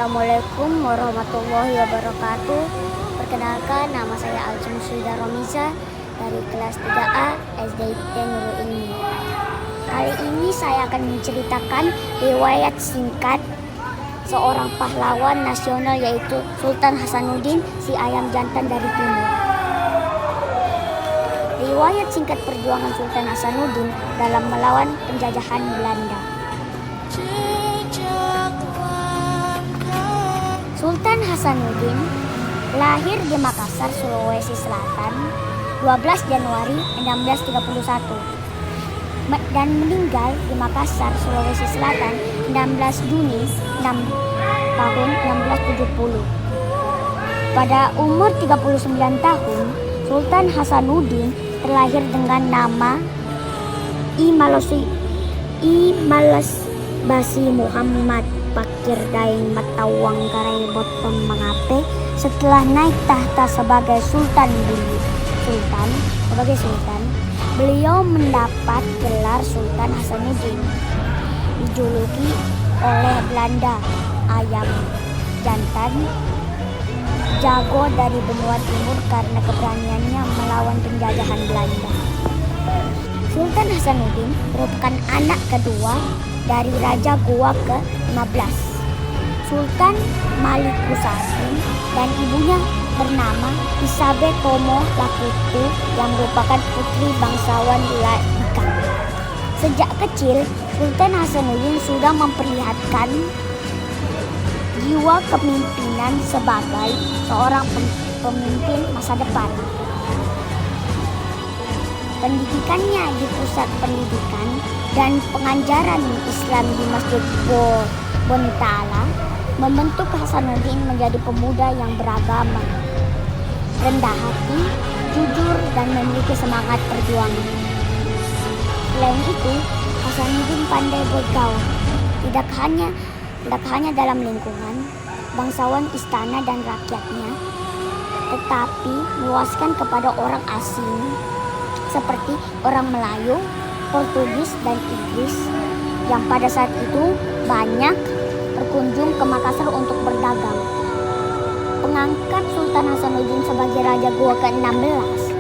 Assalamualaikum warahmatullahi wabarakatuh. Perkenalkan, nama saya Al-Jumsida Romiza dari kelas 3A SDIT Nurul Ilmi. Kali ini saya akan menceritakan riwayat singkat seorang pahlawan nasional, yaitu Sultan Hasanuddin, si ayam jantan dari timur. Riwayat singkat perjuangan Sultan Hasanuddin dalam melawan penjajahan Belanda. Sultan Hasanuddin lahir di Makassar, Sulawesi Selatan 12 Januari 1631 dan meninggal di Makassar, Sulawesi Selatan 16 Juni tahun 1670. Pada umur 39 tahun, Sultan Hasanuddin terlahir dengan nama Imalasbasi Muhammad Pakir Daeng Matawang Garai Botom Mangape. Setelah naik tahta sebagai sultan, beliau mendapat gelar Sultan Hasanuddin, dijuluki oleh Belanda ayam jantan jago dari benua timur karena keberaniannya melawan penjajahan Belanda. Sultan Hasanuddin merupakan anak kedua dari Raja Goa ke-15, Sultan Malik Kusasin, dan ibunya bernama Isabe Tomo Lakutu yang merupakan putri bangsawan Laika. Sejak kecil, Sultan Hasanuddin sudah memperlihatkan jiwa kepemimpinan sebagai seorang pemimpin masa depan. Pendidikannya di pusat pendidikan dan pengajaran Islam di Masjid Bontala membentuk Hasanuddin menjadi pemuda yang beragama, rendah hati, jujur, dan memiliki semangat perjuangan. Selain itu, Hasanuddin pandai bergaul, tidak hanya dalam lingkungan bangsawan istana dan rakyatnya, tetapi meluaskan kepada orang asing seperti orang Melayu, Portugis, dan Inggris yang pada saat itu banyak berkunjung ke Makassar untuk berdagang. Pengangkat Sultan Hasanuddin sebagai Raja Goa ke-16.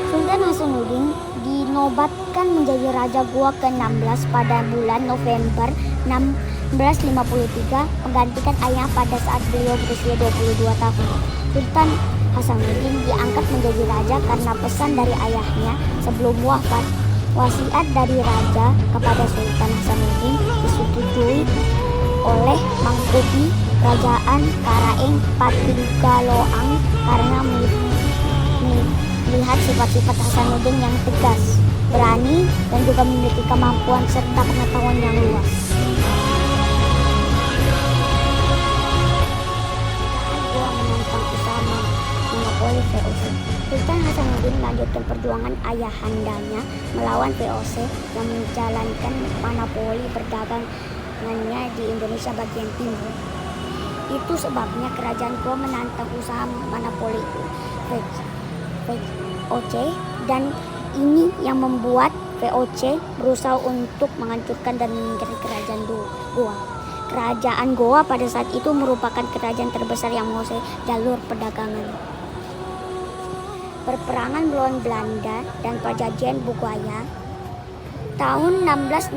Sultan Hasanuddin dinobatkan menjadi Raja Goa ke-16 pada bulan November 1653, menggantikan ayah pada saat beliau berusia 22 tahun. Sultan Hasanuddin diangkat menjadi raja karena pesan dari ayahnya sebelum wafat. Wasiat dari raja kepada Sultan Hasanuddin disetujui oleh Mangkubi Kerajaan Karaeng Patigaloang karena melihat sifat-sifat Hasanuddin yang tegas, berani, dan juga memiliki kemampuan serta pengetahuan yang luas. Oleh VOC, Sultan Hasanuddin melanjutkan perjuangan ayahandanya melawan VOC yang menjalankan monopoli perdagangannya di Indonesia bagian timur. Itu sebabnya kerajaan Goa menantang usaha monopoli VOC, dan ini yang membuat VOC berusaha untuk menghancurkan dan menyingkirkan kerajaan Goa. Kerajaan Goa pada saat itu merupakan kerajaan terbesar yang menguasai jalur perdagangan. Perperangan melawan Belanda dan perjanjian Bugaya tahun 1666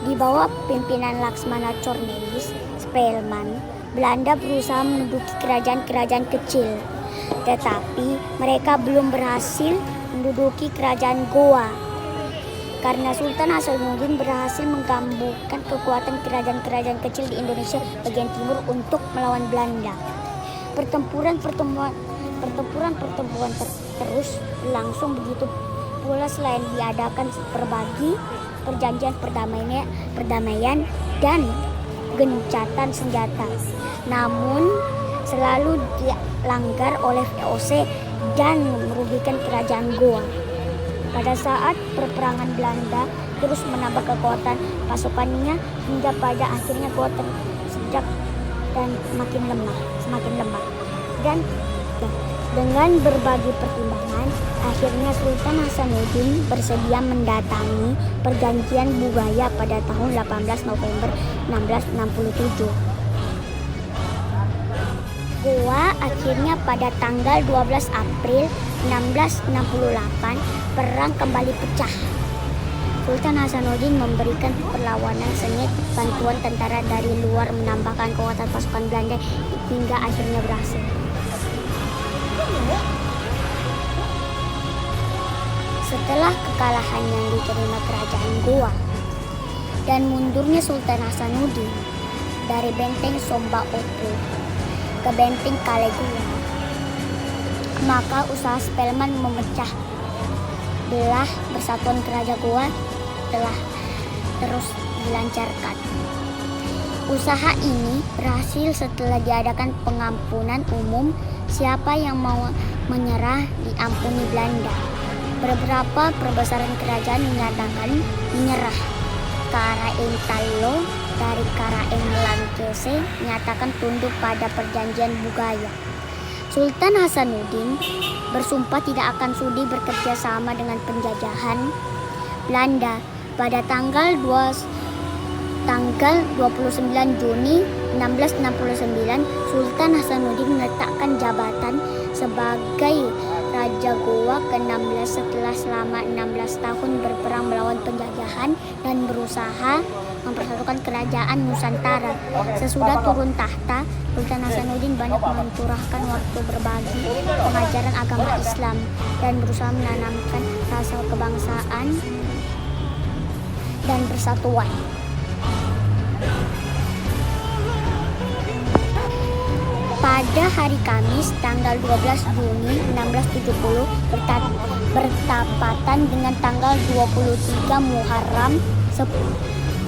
di bawah pimpinan Laksmana Cornelis Spelman, Belanda berusaha menduduki kerajaan-kerajaan kecil, tetapi mereka belum berhasil menduduki kerajaan Goa karena Sultan Hasanuddin berhasil menggabungkan kekuatan kerajaan-kerajaan kecil di Indonesia bagian timur untuk melawan Belanda. Pertempuran terus berlangsung, begitu pula selain diadakan berbagi perjanjian perdamaian dan gencatan senjata, namun selalu dilanggar oleh VOC dan merugikan kerajaan Goa. Pada saat perperangan, Belanda terus menambah kekuatan pasukannya hingga pada akhirnya Goa tersedak dan semakin lemah. Dan Dengan berbagai pertimbangan, akhirnya Sultan Hasanuddin bersedia mendatangi perjanjian Bugaya pada tahun 18 November 1667. Goa akhirnya pada tanggal 12 April 1668 perang kembali pecah. Sultan Hasanuddin memberikan perlawanan sengit, bantuan tentara dari luar menambahkan kekuatan pasukan Belanda hingga akhirnya berhasil. Setelah kekalahan yang diterima kerajaan Goa dan mundurnya Sultan Hasanuddin dari benteng Somba Opu ke benteng Kalegua, maka usaha Spelman memecah belah persatuan kerajaan Goa telah terus dilancarkan. Usaha ini berhasil setelah diadakan pengampunan umum. Siapa yang mau menyerah diampuni Belanda. Beberapa perbesaran kerajaan menyatakan menyerah. Karaeng Tallo dari Karaeng Langkese menyatakan tunduk pada perjanjian Bugaya. Sultan Hasanuddin bersumpah tidak akan sudi bekerja sama dengan penjajahan Belanda. Pada tanggal 29 Juni 1669, Sultan Hasanuddin meletakkan jabatan sebagai Raja Goa ke-16 setelah selama 16 tahun berperang melawan penjajahan dan berusaha mempersatukan kerajaan Nusantara. Sesudah turun tahta, Sultan Hasanuddin banyak mencurahkan waktu berbagi pengajaran agama Islam dan berusaha menanamkan rasa kebangsaan dan persatuan. Pada hari Kamis tanggal 12 Juni 1670 bertepatan dengan tanggal 23 Muharram 1051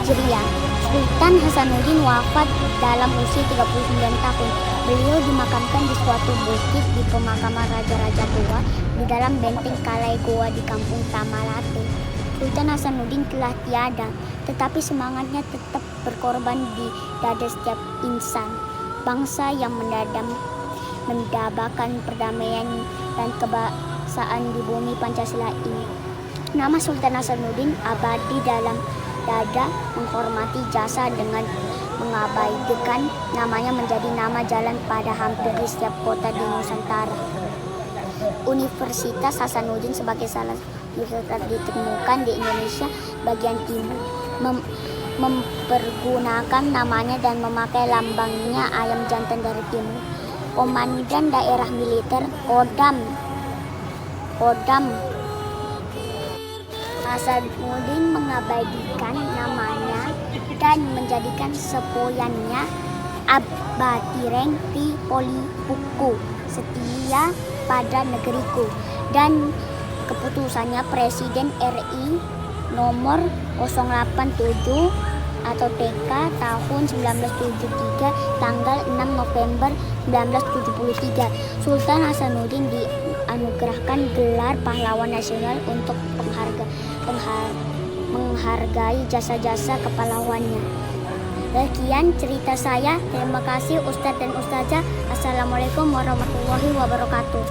Hijriah, Sultan Hasanuddin wafat dalam usia 39 tahun. Beliau dimakamkan di suatu bukit di pemakaman Raja-Raja Goa di dalam benteng Kalai Goa di kampung Tamalate. Sultan Hasanuddin telah tiada, tetapi semangatnya tetap berkorban di dada setiap insan bangsa yang mendambakan perdamaian dan kebangsaan di bumi Pancasila ini. Nama Sultan Hasanuddin abadi dalam dada, menghormati jasa dengan mengabadikan namanya menjadi nama jalan pada hampir di setiap kota di Nusantara. Universitas Hasanuddin sebagai salah universitas ditemukan di Indonesia bagian timur mempergunakan namanya dan memakai lambangnya ayam jantan dari timur. Komandan daerah militer Kodam Hasanuddin mengabadikan namanya dan menjadikan semboyannya Abbatireng Ti Polipuku, setia pada negeriku, dan keputusannya Presiden RI nomor 087 atau TK tahun 1973 tanggal 6 November 1973. Sultan Hasanuddin dianugerahkan gelar pahlawan nasional untuk menghargai jasa-jasa kepahlawannya. Sekian cerita saya. Terima kasih Ustadz dan Ustazah. Assalamualaikum warahmatullahi wabarakatuh.